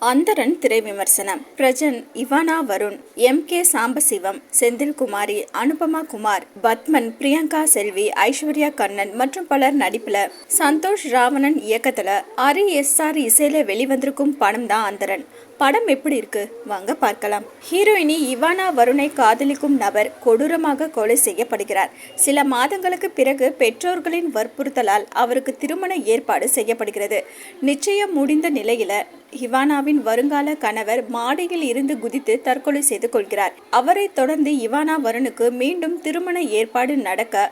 அந்தரன் திரை விமர்சனம். Prajan, Ivana Varun, MK. Sambasivam, Senthilkumari, Anupama Kumar, Padman, Priyanka செல்வி, ஐஸ்வர்யா கண்ணன் மற்றும் பலர் நடிப்புல சந்தோஷ் ராவணன் இயக்கத்துல ஹரி எஸ்.ஆர். இசையில வெளிவந்திருக்கும் படம் தான் அந்தரன். படம் எப்படி இருக்கு வாங்க பார்க்கலாம். ஹீரோயினி இவானா வருணை காதலிக்கும் நபர் கொடூரமாக கொலை செய்யப்படுகிறார். சில மாதங்களுக்கு பிறகு பெற்றோர்களின் வற்புறுத்தலால் அவருக்கு திருமண ஏற்பாடு செய்யப்படுகிறது. நிச்சயம் முடிந்த நிலையில இவானாவின் வருங்கால கணவர் மாடியில் இருந்து குதித்து தற்கொலை செய்து கொள்கிறார். அவரை தொடர்ந்து இவானா வருணுக்கு மீண்டும் திருமண ஏற்பாடு நடக்க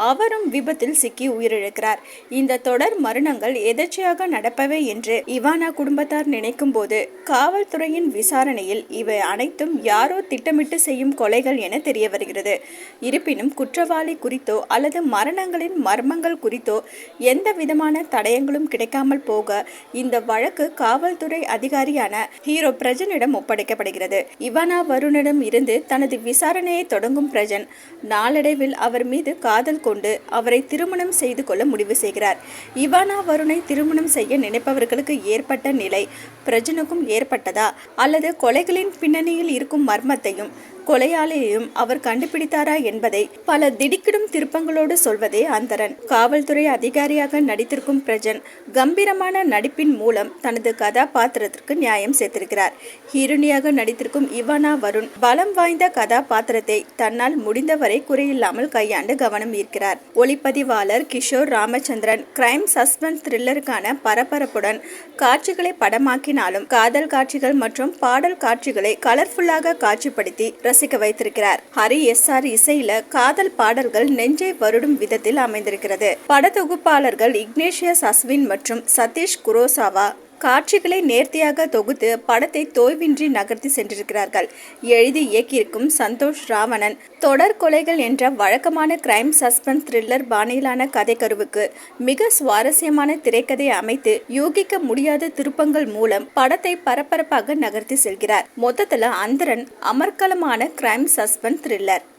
அவரும் விபத்தில் சிக்கி உயிரிழக்கிறார். இந்த தொடர் மரணங்கள் எதேச்சையாக நடப்பவை என்று இவானா குடும்பத்தார் நினைக்கும் போது காவல்துறையின் விசாரணையில் இவை அனைத்தும் யாரோ திட்டமிட்டு செய்யும் கொலைகள் என தெரிய வருகிறது. இருப்பினும் குற்றவாளி குறித்தோ அல்லது மரணங்களின் மர்மங்கள் குறித்தோ எந்த விதமான தடயங்களும் கிடைக்காமல் போக இந்த வழக்கு காவல்துறை அதிகாரியான ஹீரோ பிரஜனிடம் ஒப்படைக்கப்படுகிறது. இவானா வருணிடம் இருந்து தனது விசாரணையை தொடங்கும் பிரஜன் நாளடைவில் அவர் மீது காதல் கொண்டு அவரை திருமணம் செய்து கொள்ள முடிவு செய்கிறார். இவானா வருணை திருமணம் செய்ய நினைப்பவர்களுக்கு ஏற்பட்ட நிலை பிரஜனுக்கும் ஏற்பட்டதா அல்லது கொலைகளின் பின்னணியில் இருக்கும் மர்மத்தையும் கொலையாளியையும் அவர் கண்டுபிடித்தாரா என்பதை பல திடுக்கிடும் திருப்பங்களோடு சொல்வதே அந்தரன். காவல்துறை அதிகாரியாக நடித்திருக்கும் பிரஜன் கம்பீரமான நடிப்பின் மூலம் தனது கதாபாத்திரத்திற்கு நியாயம் சேர்த்திருக்கிறார். ஹீரோனியாக நடித்திருக்கும் இவானா வருண் பலம் வாய்ந்த கதாபாத்திரத்தை தன்னால் முடிந்தவரை குறையில்லாமல் கையாண்டு கவனம் ஈர்க்கிறார். ஒளிப்பதிவாளர் கிஷோர் ராமச்சந்திரன் கிரைம் சஸ்பென்ஸ் த்ரில்லருக்கான பரபரப்புடன் காட்சிகளை படமாக்கினாலும் காதல் காட்சிகள் மற்றும் பாடல் காட்சிகளை கலர்ஃபுல்லாக காட்சிப்படுத்தி ரசிக்க வைத்திருக்கிறார். ஹரி எஸ்.ஆர். இசையில காதல் பாடல்கள் நெஞ்சை வருடும் விதத்தில் அமைந்திருக்கிறது. படத்தொகுப்பாளர்கள் இக்னேஷியஸ் அஸ்வின் மற்றும் சதீஷ் குரோசாவா காட்சிகளை நேர்த்தியாக தொகுத்து படத்தை தோய்வின்றி நகர்த்தி சென்றிருக்கிறார்கள். எழுதி இயக்கியிருக்கும் சந்தோஷ் ராவணன் தொடர் கொலைகள் என்ற வழக்கமான கிரைம் சஸ்பென்ஸ் த்ரில்லர் பாணியிலான கதை கருவுக்கு மிக சுவாரஸ்யமான திரைக்கதை அமைத்து யூகிக்க முடியாத திருப்பங்கள் மூலம் படத்தை பரபரப்பாக நகர்த்தி செல்கிறார். மொத்தத்துல அந்தரன் அமர்க்கலமான கிரைம் சஸ்பென்ஸ் த்ரில்லர்.